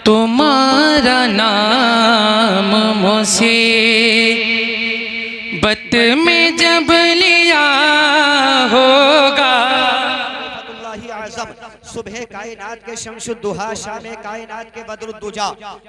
तुम्हारा नाम मुझसे बत में जब लिया होगा। सुबह कायनात के शमशुद्दुहा, शाम कायनात के बदरुद्दुजा,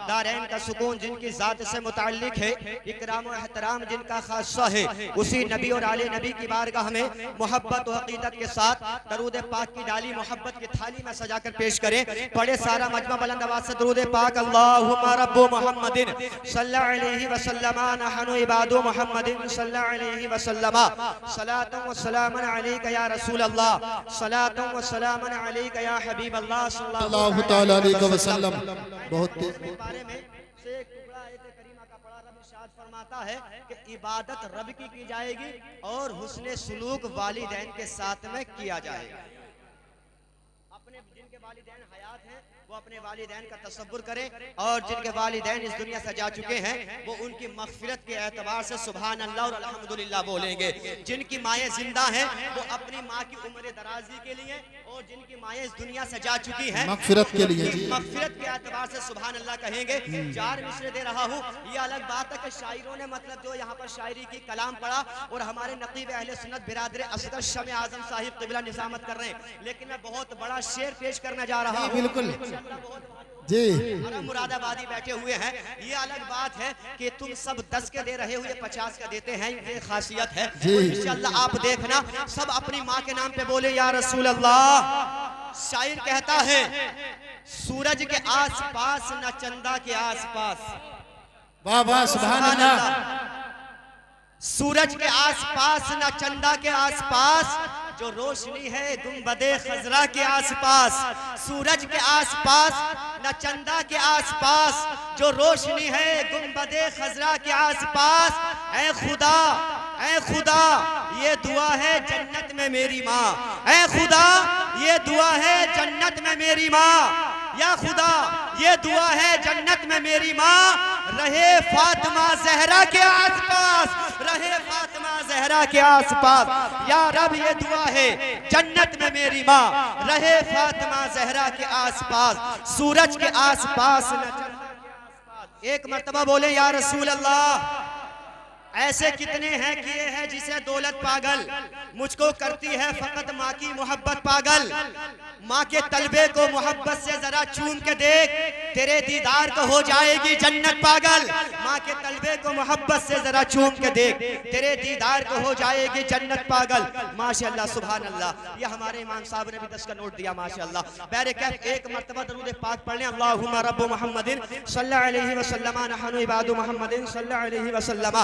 दारैन का सुकून जिनकी जात से मुताल्लिक है, इकराम और एहतराम जिनका खासा है, उसी नबी और आले नबी की बारगाह में मोहब्बत और अकीदत के साथ दरूद पाक की डाली मोहब्बत की थाली में सजाकर पेश करें। पढ़े सारा मजमा बुलंद आवाज से दरूद पाक। अल्लाहुम्मा रब्बु मुहम्मदिन सल्लल्लाहु अलैहि वसल्लम नहनु इबादु मुहम्मदिन सल्लल्लाहु अलैहि वसल्लम सलातु व सलामुन अलैका या रसूल अल्लाह, सलातु व सलामुन अलैका या हबीब अल्लाह सल्लल्लाहु तआला अलैहि वसल्लम। बहुत बारे में से एक टुकड़ा आयत करीमा का पढ़ा। रब इरशाद फरमाता है कि इबादत रब की जाएगी और हुस्ने सुलूक वालिदैन के साथ में किया जाएगा। अपने जिनके वालिदैन हयात हैं वो अपने वालिदैन का तसव्वुर करें, और जिनके वालिदैन इस दुनिया से जा चुके हैं वो उनकी मग़फ़िरत के एतबार से सुभान अल्लाह और अल्हम्दुलिल्लाह बोलेंगे। जिनकी माएँ जिंदा हैं वो अपनी माँ की उम्र दराजी के लिए, और जिनकी माएँ इस दुनिया से जा चुकी हैं मग़फ़िरत के लिए, मग़फ़िरत के एतबार से सुभान अल्लाह कहेंगे। 4 मिसरे दे रहा हूँ। ये अलग बात है कि शायरों ने मतलब जो यहाँ पर शायरी की कलाम पढ़ा और हमारे नक़ीब अहले सुन्नत बिरादर असगर शमे आज़म साहिब क़िबला निज़ामत कर रहे हैं, लेकिन मैं बहुत बड़ा शेर पेश करने जा रहा हूँ। बिल्कुल जी, मुरादाबादी बैठे हुए हैं। ये अलग बात है कि तुम सब 10 के दे रहे हो, ये 50 का देते हैं, ये खासियत है। इंशाअल्लाह आप देखना सब अपनी माँ के नाम पे बोले या रसूल अल्लाह। शायर कहता है सूरज के आस पास न चंदा के आस पास, वाह वाह सुभान अल्लाह। सूरज के आस पास न चंदा के आस पास, जो रोशनी है गुंबदे खजरा के आसपास। सूरज के आसपास न चंदा के आसपास, जो रोशनी है गुंबदे खजरा के आसपास। ऐ खुदा, ऐ खुदा ये दुआ है जन्नत में मेरी माँ, ऐ खुदा ये दुआ है जन्नत में मेरी माँ, या खुदा ये दुआ है जन्नत में मेरी माँ। रहे फातिमा जहरा के आसपास, रहे फातिमा जहरा के आसपास। या रब ये दुआ है जन्नत में मेरी माँ, रहे फातिमा जहरा के आसपास। सूरज के आसपास न चंदा के आसपास। एक मर्तबा बोले या रसूल अल्लाह। ऐसे कितने हैं किए हैं जिसे दौलत पागल, मुझको करती है फकत माँ की मोहब्बत पागल। माँ के तलबे को मोहब्बत से जरा चूम के देख, तेरे दीदार को हो जाएगी जन्नत पागल। माँ के तलबे को मोहब्बत से जरा चूम के देख, तेरे दीदार को हो जाएगी जन्नत पागल। माशाअल्लाह सुभान अल्लाह। ये हमारे इमाम साहब ने भी 10 का नोट दिया माशाअल्लाह। बैरकत एक मर्तबा दरूद पाक पढ़ लें। अल्लाहुम्मा रब्बु मुहम्मदिन सल्लल्लाहु अलैहि वसल्लम नहनु इबादु मुहम्मदिन सल्लल्लाहु अलैहि वसल्लम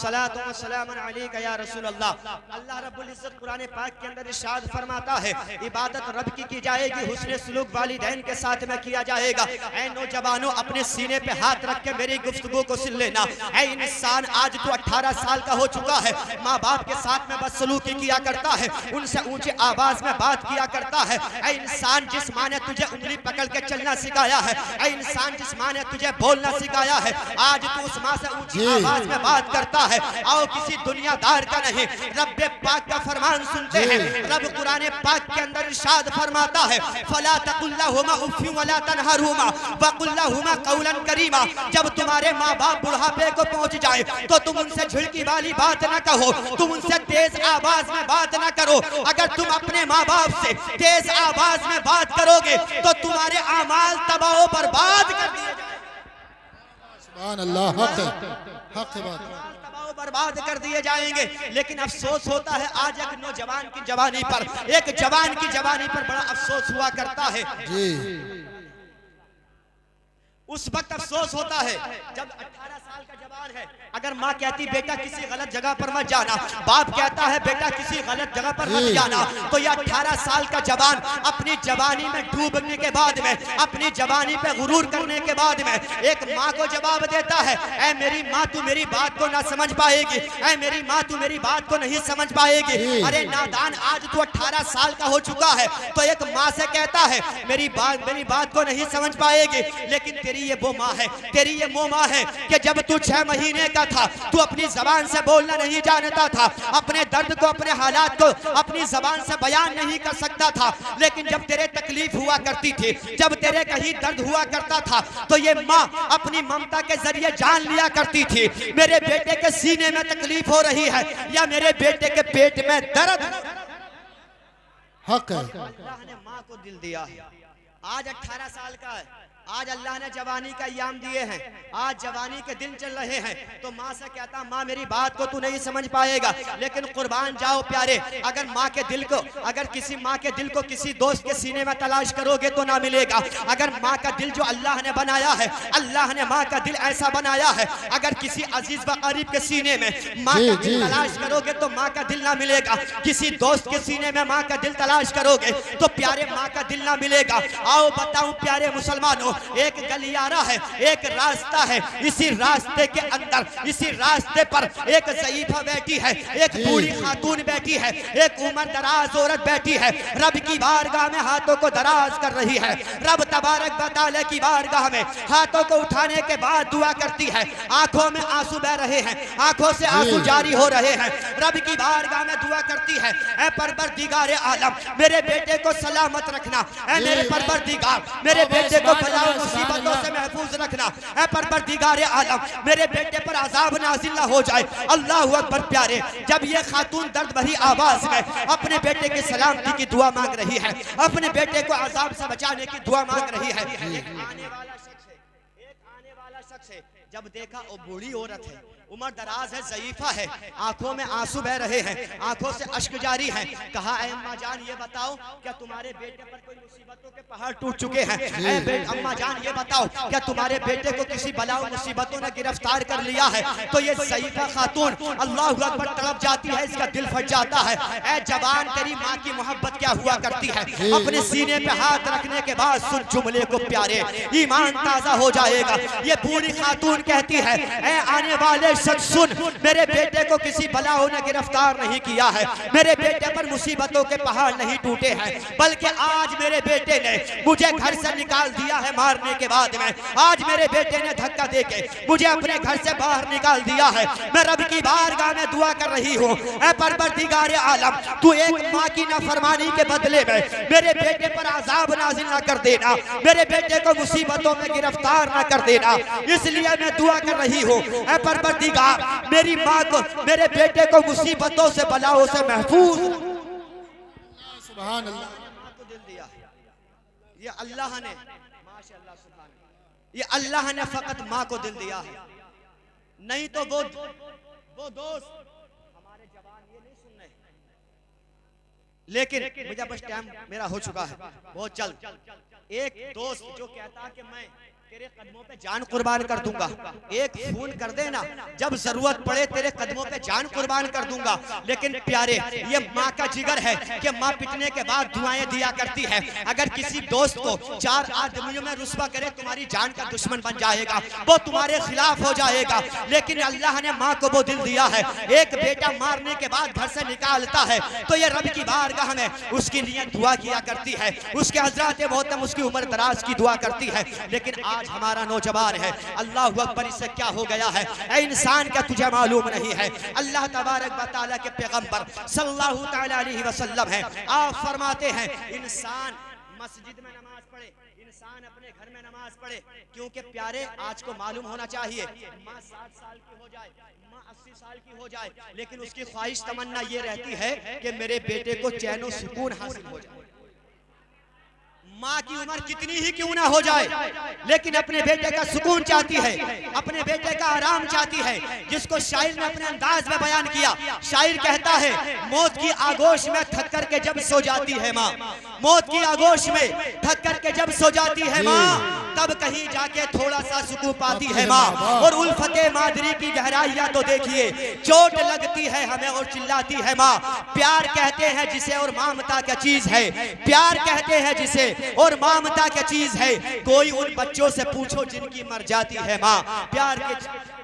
सलातु व सलामुन अलैका या रसूल अल्लाह। अल्लाह रब्बुल इज्जत कुरान पाक के अंदर इरशाद फरमाता है इबादत रब की जाएगी, हुस्ने सुलूक वालिदैन के साथ में किया जाएगा। ऐ नौजवानों अपने सीने पे हाथ रख के मेरी गुफ्तगू को सुन लेना। ऐ इंसान आज तो 18 साल का हो चुका है, माँ बाप के साथ में बदसलूकी किया करता है, उनसे ऊंची आवाज में बात किया करता है। ऐ इंसान जिस माँ ने तुझे उंगली पकड़ के चलना सिखाया है, ऐ इंसान जिस माँ ने तुझे बोलना सिखाया है, आज तू उस माँ से ऊंची आवाज में बात करता है। आओ किसी दुनियादार का नहीं, रब्बे पाक का फरमान सुनते हैं। रब कुरान पाक के अंदर इरशाद फरमाता है फला तकुल्लाहुमा उफ़्फ़िन वला तनहरुमा वकुल्लाहुमा कौलन करीमा। जब तुम्हारे माँ बाप बुढ़ापे को पहुंच जाए तो तुम उनसे झिड़की वाली बात न कहो, तुम उनसे तेज आवाज में बात न करो। अगर तुम अपने माँ बाप से तेज आवाज में बात करोगे तो तुम्हारे आमाल तबाह बर्बाद कर दिए जाएंगे। सुभान अल्लाह, हक बात, बर्बाद कर दिए जाएंगे। लेकिन अफसोस होता है आज एक नौजवान की जवानी पर, एक जवान की जवानी पर बड़ा अफसोस हुआ करता है जी। उस वक्त अफसोस होता है जब 18 साल का जवान है, अगर माँ कहती बेटा किसी गलत जगह पर मत जाना, बाप कहता है बेटा किसी गलत जगह पर मत जाना, तो यह 18 साल का जवान अपनी जवानी में डूबने के बाद में, अपनी जवानी पे गुरूर करने के बाद में एक माँ को जवाब देता है ऐ मेरी माँ तू मेरी बात को ना समझ पाएगी, ऐ मेरी माँ तू मेरी बात को नहीं समझ पाएगी। अरे नादान आज तू 18 साल का हो चुका है, तो एक माँ से कहता है मेरी बात को नहीं समझ पाएगी। लेकिन तेरी ये वो माँ है, तेरी ये वो माँ है कि जब तू 6 महीने का था तू अपनी जबान से बोलना नहीं जानता था, अपने दर्द को, अपने हालात को अपनी जबान से बयान नहीं कर सकता था। लेकिन जब तेरे तकलीफ हुआ करती थी, जब तेरे कहीं दर्द हुआ करता था, तो ये माँ अपनी ममता के जरिए जान लिया करती थी मेरे बेटे के सीने में तकलीफ हो रही है या मेरे बेटे के पेट में दर्द। हक है। अल्लाह ने माँ को दिल दिया है। आज 18 साल का है, आज अल्लाह ने जवानी का इयाम दिए हैं, आज जवानी के दिन चल रहे हैं, तो माँ से कहता माँ मेरी बात को तू नहीं समझ पाएगा, लेकिन कुर्बान जाओ प्यारे, अगर माँ के दिल को, अगर किसी माँ के दिल को किसी दोस्त के सीने में तलाश करोगे तो ना मिलेगा। अगर माँ का दिल जो अल्लाह ने बनाया है, अल्लाह ने माँ का दिल ऐसा बनाया है, अगर किसी अजीज व करीब के सीने में माँ का दिल तलाश करोगे तो माँ का दिल ना मिलेगा, किसी दोस्त के सीने में माँ का दिल तलाश करोगे तो प्यारे माँ का दिल ना मिलेगा। आओ बताऊं प्यारे मुसलमानों, एक गलियारा है, एक रास्ता है, इसी रास्ते के अंदर, इसी रास्ते पर एक ज़ईफा बैठी है, एक बूढ़ी खातून बैठी है, एक उम्र दराज औरत बैठी है, रब की बारगाह में हाथों को दराज कर रही है। रब तबारक व तआला की बारगाह में हाथों को उठाने के बाद दुआ करती है, आंखों में आंसू बह रहे हैं, आंखों से आंसू जारी हो रहे हैं, रब की बारगाह में दुआ करती है, ऐ परवरदिगार आलम मेरे बेटे को सलामत रखना, ऐ मेरे परवरदिगार मेरे बेटे को बलाओं मुसीबतों से महफूज रखना, ऐ परवरदिगार आलम मेरे बेटे पर अजाब नाज़िल ना हो जाए। अल्लाहु अकबर। प्यारे जब ये खातून दर्द भरी आवाज में अपने बेटे की सलामती की दुआ मांग रही है, अपने बेटे को अजाब से बचाने की दुआ मांग रही है, एक आने वाला शख्स है, जब देखा वो बूढ़ी औरत है, उम्र दराज है, ज़ईफा है, आंखों में आंसू बह रहे हैं, आंखों से अश्क जारी हैं, कहा ऐ अम्मा जान ये बताओ क्या तुम्हारे बेटे पर कोई मुसीबतों के पहाड़ टूट चुके हैं? ऐ अम्मा जान ये बताओ क्या तुम्हारे बेटे को किसी बलाओ मुसीबतों ने गिरफ्तार कर लिया है? तो ये ज़ईफा खातून अल्लाहु अकबर तड़प जाती है, इसका दिल फट जाता है। ऐ जवान तेरी माँ की मोहब्बत क्या हुआ करती है, अपने सीने पे हाथ रखने के बाद सुन जुमले को प्यारे, ईमान ताजा हो जाएगा। ये बूढ़ी खातून कहती है ऐ आने वाले शख्स सुन, मेरे बेटे को किसी बलाओं ने गिरफ्तार नहीं किया है, मेरे बेटे पर मुसीबतों के पहाड़ नहीं टूटे हैं, बल्कि आज मेरे बेटे ने मुझे घर से निकाल दिया है मारने के बाद में, आज मेरे बेटे ने धक्का देके मुझे अपने घर से बाहर निकाल दिया है। मैं रब की बारगाह में दुआ कर रही हूँ, ऐ परवरदिगार आलम तू एक माँ की नाफरमानी के बदले में मेरे बेटे पर अजाब नाज़िल ना कर देना, मेरे बेटे को मुसीबतों में गिरफ्तार ना कर देना, इसलिए मैं दुआ कर रही हूँ ऐ परवरदिगार मेरी माँ को, मेरे बेटे को मुसीबतों से बलाओं से महफूज। सुभान अल्लाह। माँ को दिल दिया ये अल्लाह ने, माशाअल्लाह सुभान, ये अल्लाह ने फकत माँ को दिल दिया है, नहीं तो वो दोस्त हमारे जवान ये नहीं सुन रहे। लेकिन मुझे बस टाइम मेरा हो चुका है बहुत जल्द। एक दोस्त जो कहता कि मैं तेरे कदमों पे जान कुर्बान कर दूंगा, एक फोन कर देना, जब जरूरत पड़े तेरे कदमों पे जान कुर्बान कर दूंगा। लेकिन प्यारे ये माँ का जिगर है कि माँ पिटने के बाद दुआएं दिया करती है, अगर किसी दोस्त को 4 आदमियों में रुस्वा करे तुम्हारी जान का दुश्मन बन जाएगा, वो तुम्हारे खिलाफ हो जाएगा। लेकिन अल्लाह ने माँ को वो दिल दिया है, एक बेटा मारने के बाद घर से निकालता है तो ये रब की बारगाह में उसके लिए दुआ किया करती है, उसके हजरात मोहतरम उसकी उम्र दराज की दुआ करती है। लेकिन आज हमारा नौजवान है, अल्लाह अकबर इससे क्या हो गया है ऐ इंसान, क्या तुझे मालूम नहीं है अल्लाह तबारक व तआला के पैगंबर सल्लल्लाहु तआला अलैहि वसल्लम है, आप फरमाते हैं इंसान मस्जिद में नमाज पढ़े, इंसान अपने घर में नमाज पढ़े, क्योंकि प्यारे आज को मालूम होना चाहिए माँ 60 साल की हो जाए, माँ 80 साल की हो जाए, लेकिन उसकी ख्वाहिश तमन्ना ये रहती है कि मेरे बेटे को चैन और सुकून हासिल हो जाए। माँ की उम्र कितनी ही क्यों ना हो जाए, लेकिन अपने बेटे का सुकून चाहती है, अपने बेटे का आराम चाहती है, जिसको शायर ने अपने अंदाज में बयान किया। शायर कहता है मौत की आगोश में थक कर के जब सो जाती है माँ, मौत की आगोश में थक कर के जब सो जाती है माँ, तब कहीं जाके थोड़ा सा सुकून पाती है माँ। और उल्फते मादरी की गहराइयां तो देखिए, चोट लगती है हमें और चिल्लाती है माँ। प्यार कहते हैं जिसे और ममता क्या चीज है, प्यार कहते हैं जिसे और ममता क्या चीज है, कोई उन बच्चों से पूछो जिनकी मर जाती है माँ। प्यार के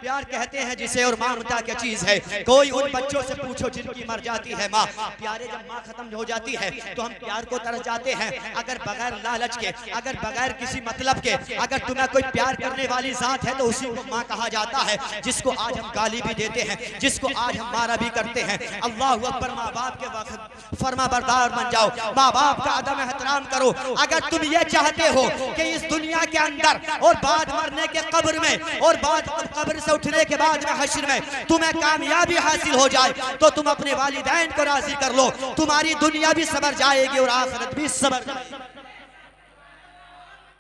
प्यार कहते हैं जिसे, और ममता क्या चीज है। कोई उन बच्चों से पूछो जिनकी मर जाती है माँ। प्यारे जब माँ खत्म हो जाती है तो हम प्यार को तरस जाते हैं। अगर बगैर लालच के, अगर बगैर किसी मतलब के, अगर तुम्हें कोई प्यार करने वाली जात है तो उसी को माँ कहा जाता है, जिसको आज हम गाली भी देते हैं, जिसको आज हम मारा भी करते हैं। अल्लाह अकबर। माँ बाप के वक्त फर्मा बरदार बन जाओ, माँ बाप का अदब एहतराम करो। अगर तुम ये चाहते हो कि इस दुनिया के अंदर और बाद मरने के कब्र में और बाद कब्र से उठने के बाद में हश्र में तुम्हें कामयाबी हासिल हो जाए तो तुम अपने वालिदैन को राजी कर लो। तुम्हारी दुनिया भी सबर जाएगी और आखिरत भी सबर जाएगी।